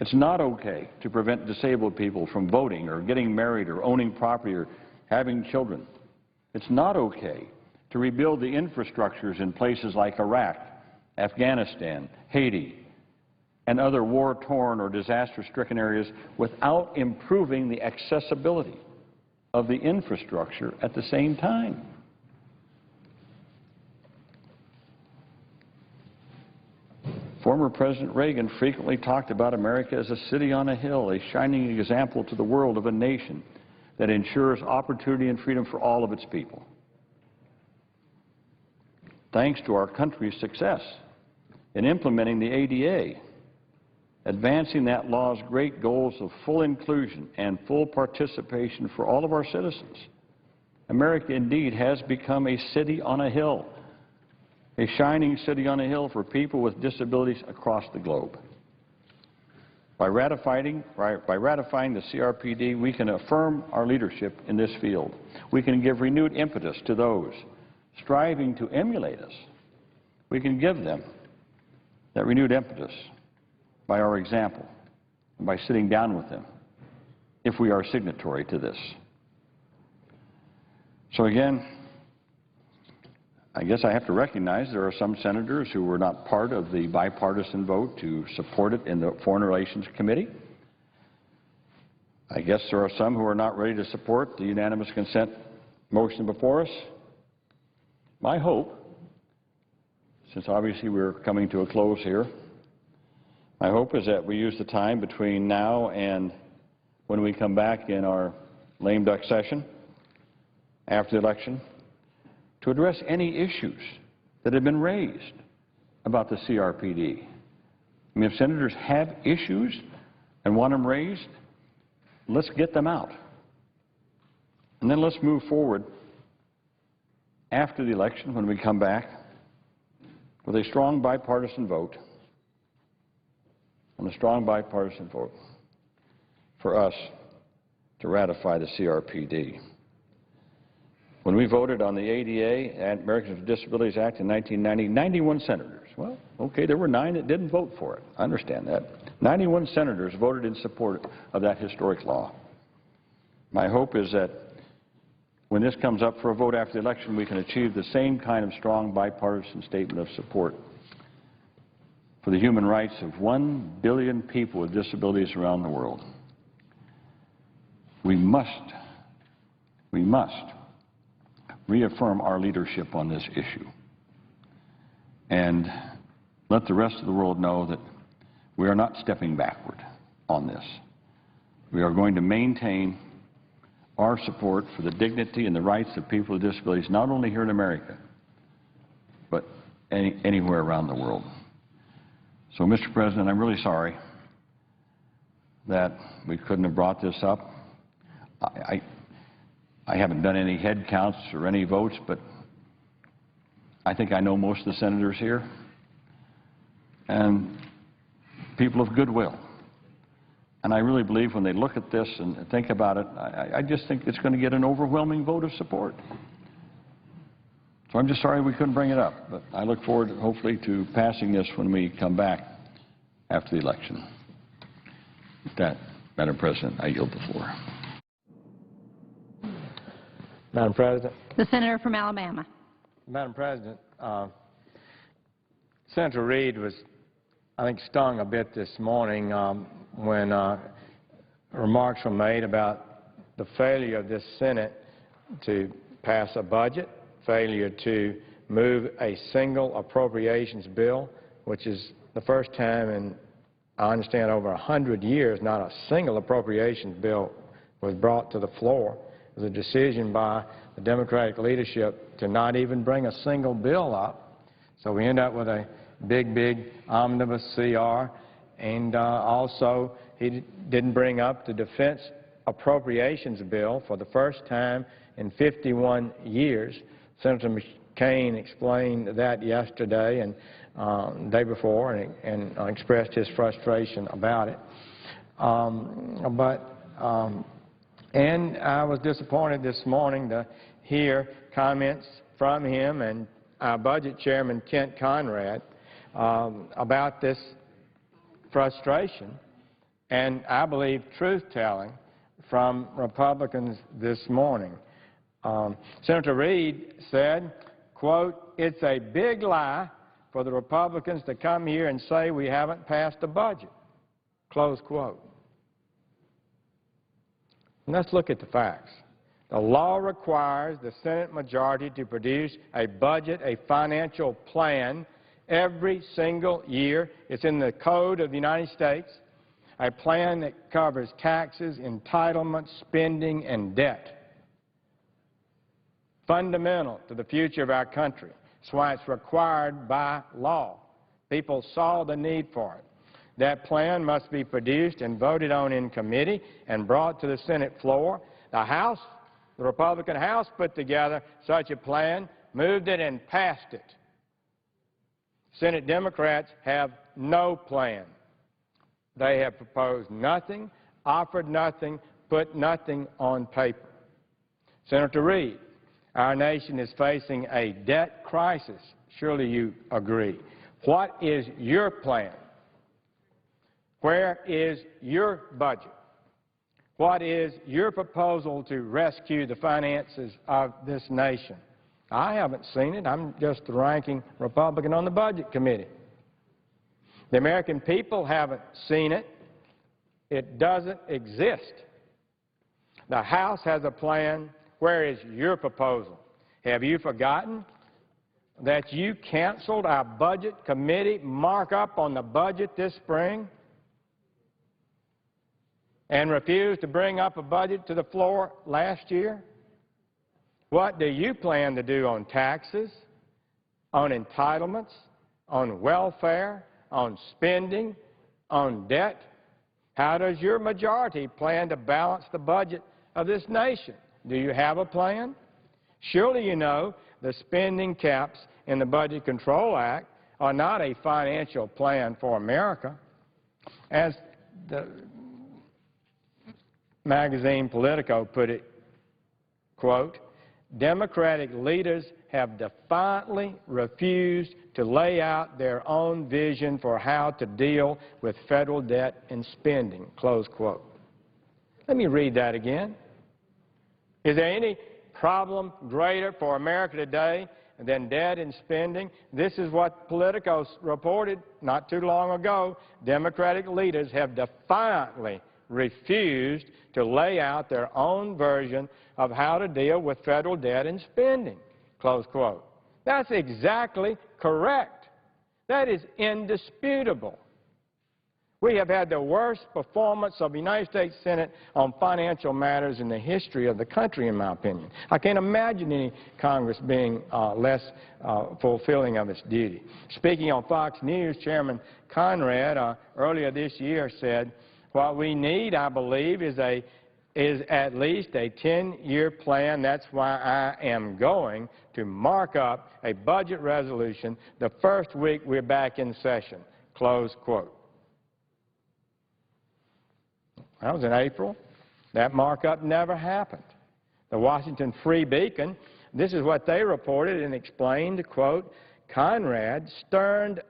It's not okay to prevent disabled people from voting or getting married or owning property or having children. It's not okay to rebuild the infrastructures in places like Iraq, Afghanistan, Haiti, and other war-torn or disaster-stricken areas without improving the accessibility of the infrastructure at the same time. Former President Reagan frequently talked about America as a city on a hill, a shining example to the world of a nation that ensures opportunity and freedom for all of its people. Thanks to our country's success in implementing the ADA, advancing that law's great goals of full inclusion and full participation for all of our citizens, America indeed has become a city on a hill, a shining city on a hill for people with disabilities across the globe. By ratifying the CRPD, we can affirm our leadership in this field. We can give renewed impetus to those striving to emulate us. We can give them that renewed impetus by our example and by sitting down with them if we are signatory to this. So again, I guess I have to recognize there are some senators who were not part of the bipartisan vote to support it in the Foreign Relations Committee. I guess there are some who are not ready to support the unanimous consent motion before us. My hope, since obviously we're coming to a close here, my hope is that we use the time between now and when we come back in our lame duck session after the election to address any issues that have been raised about the CRPD. I mean, if senators have issues and want them raised, let's get them out. And then let's move forward after the election, when we come back, with a strong bipartisan vote, and a strong bipartisan vote for us to ratify the CRPD. When we voted on the ADA, and Americans with Disabilities Act in 1990, 91 senators. Well, okay, there were 9 that didn't vote for it. I understand that. 91 senators voted in support of that historic law. My hope is that when this comes up for a vote after the election, we can achieve the same kind of strong bipartisan statement of support for the human rights of 1 billion people with disabilities around the world. We must reaffirm our leadership on this issue and let the rest of the world know that we are not stepping backward on this. We are going to maintain our support for the dignity and the rights of people with disabilities, not only here in America, but anywhere around the world. So, Mr. President, I'm really sorry that we couldn't have brought this up. I haven't done any head counts or any votes, but I think I know most of the senators here and people of goodwill. And I really believe when they look at this and think about it, I just think it's going to get an overwhelming vote of support. So I'm just sorry we couldn't bring it up, but I look forward, hopefully, to passing this when we come back after the election. With that, Madam President, I yield the floor. Madam President. The Senator from Alabama. Madam President, Senator Reid was, I think, stung a bit this morning when remarks were made about the failure of this Senate to pass a budget, failure to move a single appropriations bill, which is the first time in, I understand, over 100 years, not a single appropriations bill was brought to the floor. It was a decision by the Democratic leadership to not even bring a single bill up. So we end up with a big omnibus CR, and also he didn't bring up the defense appropriations bill for the first time in 51 years. Senator McCain explained that yesterday and the day before and expressed his frustration about it. And I was disappointed this morning to hear comments from him and our Budget Chairman, Kent Conrad, about this frustration and, I believe, truth-telling from Republicans this morning. Senator Reid said, quote, "It's a big lie for the Republicans to come here and say we haven't passed a budget," close quote. And let's look at the facts. The law requires the Senate majority to produce a budget, a financial plan, every single year. It's in the Code of the United States, a plan that covers taxes, entitlements, spending, and debt. Fundamental to the future of our country. That's why it's required by law. People saw the need for it. That plan must be produced and voted on in committee and brought to the Senate floor. The House, the Republican House, put together such a plan, moved it, and passed it. Senate Democrats have no plan. They have proposed nothing, offered nothing, put nothing on paper. Senator Reid, our nation is facing a debt crisis. Surely you agree. What is your plan? Where is your budget? What is your proposal to rescue the finances of this nation? I haven't seen it. I'm just the ranking Republican on the Budget Committee. The American people haven't seen it. It doesn't exist. The House has a plan. Where is your proposal? Have you forgotten that you canceled our Budget Committee markup on the budget this spring and refused to bring up a budget to the floor last year? What do you plan to do on taxes, on entitlements, on welfare, on spending, on debt? How does your majority plan to balance the budget of this nation? Do you have a plan? Surely you know the spending caps in the Budget Control Act are not a financial plan for America. As the magazine Politico put it, quote, Democratic leaders have defiantly refused to lay out their own vision for how to deal with federal debt and spending, close quote. Let me read that again. Is there any problem greater for America today than debt and spending? This is what Politico reported not too long ago. Democratic leaders have defiantly refused to lay out their own version of how to deal with federal debt and spending, close quote. That's exactly correct. That is indisputable. We have had the worst performance of the United States Senate on financial matters in the history of the country, in my opinion. I can't imagine any Congress being less fulfilling of its duty. Speaking on Fox News, Chairman Conrad earlier this year said, what we need, I believe, is at least a 10-year plan. That's why I am going to mark up a budget resolution the first week we're back in session, close quote. That was in April. That markup never happened. The Washington Free Beacon, this is what they reported and explained, quote, Conrad stunned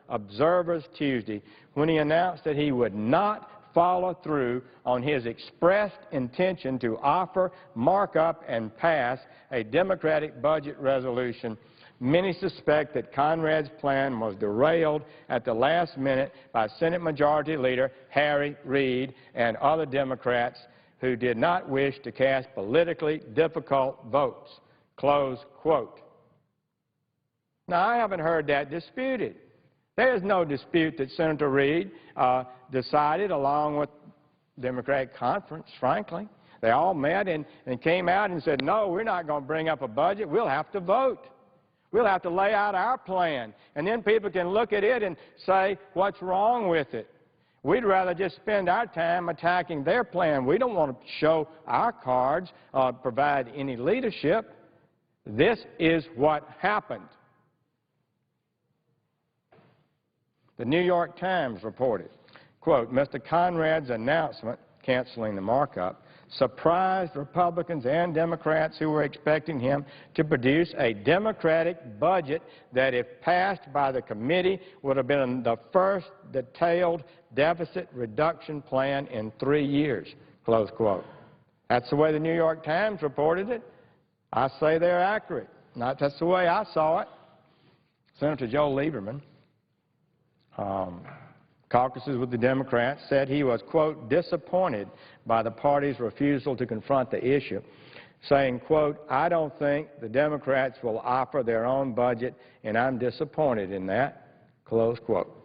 observers Tuesday when he announced that he would not follow through on his expressed intention to offer, mark up, and pass a Democratic budget resolution. Many suspect that Conrad's plan was derailed at the last minute by Senate Majority Leader Harry Reid and other Democrats who did not wish to cast politically difficult votes, close quote. Now, I haven't heard that disputed. There's no dispute that Senator Reid decided, along with the Democratic conference, frankly. They all met and came out and said, no, we're not going to bring up a budget. We'll have to vote. We'll have to lay out our plan. And then people can look at it and say, what's wrong with it? We'd rather just spend our time attacking their plan. We don't want to show our cards or provide any leadership. This is what happened. The New York Times reported, quote, Mr. Conrad's announcement canceling the markup surprised Republicans and Democrats who were expecting him to produce a Democratic budget that, if passed by the committee, would have been the first detailed deficit reduction plan in 3 years, close quote. That's the way the New York Times reported it. I say they're accurate. That's the way I saw it. Senator Joe Lieberman, caucuses with the Democrats, said he was, quote, disappointed by the party's refusal to confront the issue, saying, quote, I don't think the Democrats will offer their own budget, and I'm disappointed in that, close quote.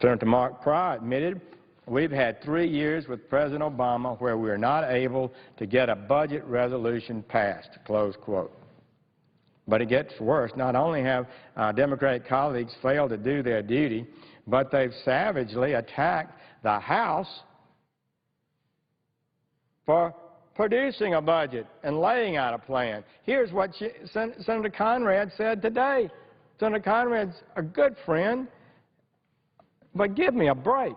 Senator Mark Pryor admitted, we've had 3 years with President Obama where we're not able to get a budget resolution passed, close quote. But it gets worse. Not only have Democratic colleagues failed to do their duty, but they've savagely attacked the House for producing a budget and laying out a plan. Here's what Senator Conrad said today. Senator Conrad's a good friend, but give me a break,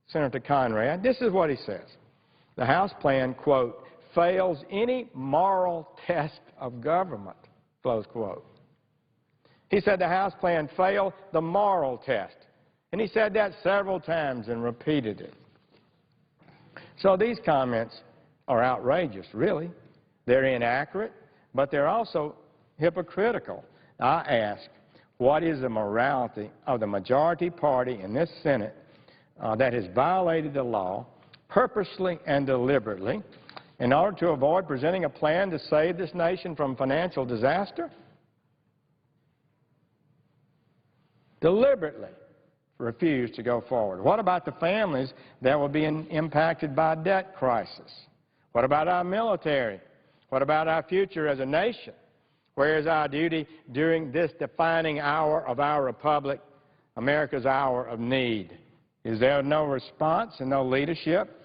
Senator Conrad. This is what he says. The House plan, quote, fails any moral test of government, close quote. He said the House plan failed the moral test. And he said that several times and repeated it. So these comments are outrageous, really. They're inaccurate, but they're also hypocritical. I ask, what is the morality of the majority party in this Senate that has violated the law purposely and deliberately in order to avoid presenting a plan to save this nation from financial disaster? Deliberately refused to go forward. What about the families that will be impacted by a debt crisis? What about our military? What about our future as a nation? Where is our duty during this defining hour of our republic, America's hour of need? Is there no response and no leadership?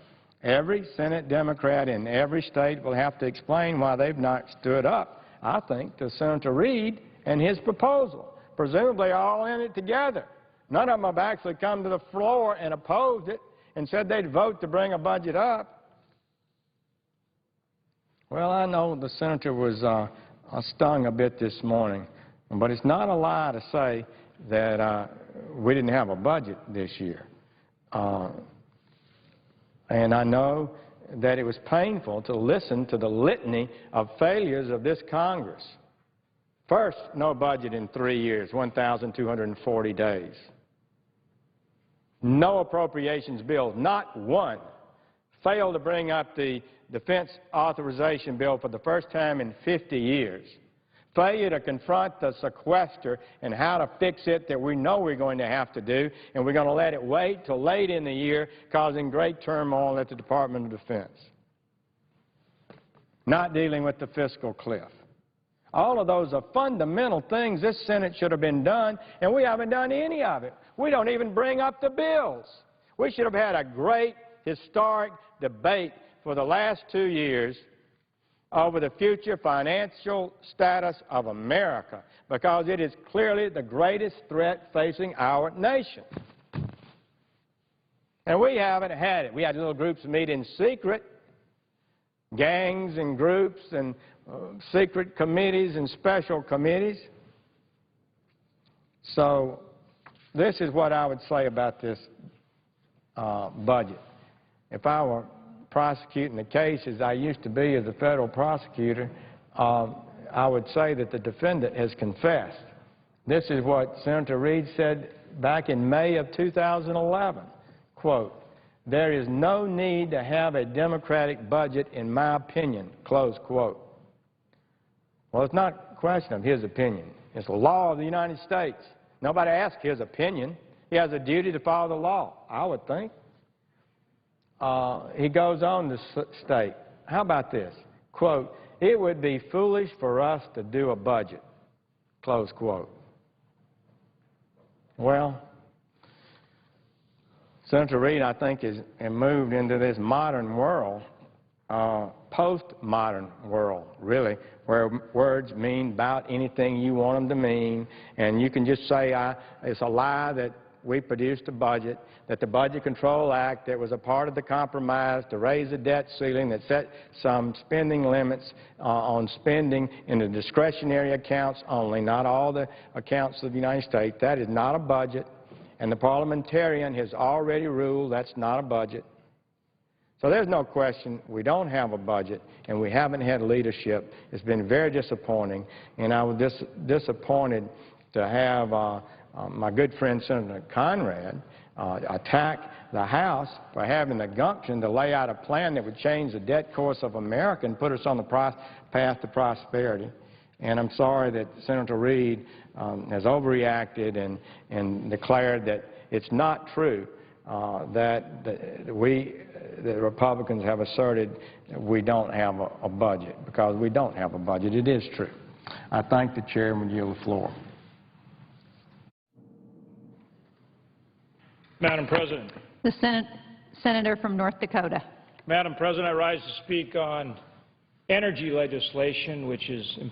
Every Senate Democrat in every state will have to explain why they've not stood up, I think, to Senator Reid and his proposal. Presumably all in it together. None of them have actually come to the floor and opposed it and said they'd vote to bring a budget up. Well, I know the senator was stung a bit this morning, but it's not a lie to say that we didn't have a budget this year. And I know that it was painful to listen to the litany of failures of this Congress. First, no budget in 3 years, 1,240 days. No appropriations bills, not one. Failed to bring up the defense authorization bill for the first time in 50 years. Failure to confront the sequester and how to fix it that we know we're going to have to do, and we're going to let it wait till late in the year, causing great turmoil at the Department of Defense. Not dealing with the fiscal cliff. All of those are fundamental things this Senate should have been done, and we haven't done any of it. We don't even bring up the bills. We should have had a great historic debate for the last 2 years over the future financial status of America, because it is clearly the greatest threat facing our nation. And we haven't had it. We had little groups meet in secret, gangs and groups and secret committees and special committees. So this is what I would say about this budget. If I were prosecuting the case as I used to be as a federal prosecutor, I would say that the defendant has confessed. This is what Senator Reid said back in May of 2011, quote, "There is no need to have a Democratic budget in my opinion," close quote. Well, it's not a question of his opinion. It's the law of the United States. Nobody asks his opinion. He has a duty to follow the law, I would think. He goes on to state, how about this? Quote, "It would be foolish for us to do a budget," close quote. Well, Senator Reid, I think, has moved into this modern world, post-modern world, really, where words mean about anything you want them to mean, and you can just say it's a lie that we produced a budget, that the Budget Control Act that was a part of the compromise to raise the debt ceiling that set some spending limits on spending in the discretionary accounts only, not all the accounts of the United States. That is not a budget, and the parliamentarian has already ruled that's not a budget. So there's no question we don't have a budget, and we haven't had leadership. It's been very disappointing, and I was disappointed to have my good friend Senator Conrad attack the House for having the gumption to lay out a plan that would change the debt course of America and put us on the path to prosperity. And I'm sorry that Senator Reid has overreacted and declared that it's not true that the Republicans have asserted that we don't have a budget, because we don't have a budget. It is true. I thank the chair and would yield the floor. Madam President. The Senator from North Dakota. Madam President, I rise to speak on energy legislation, which is important.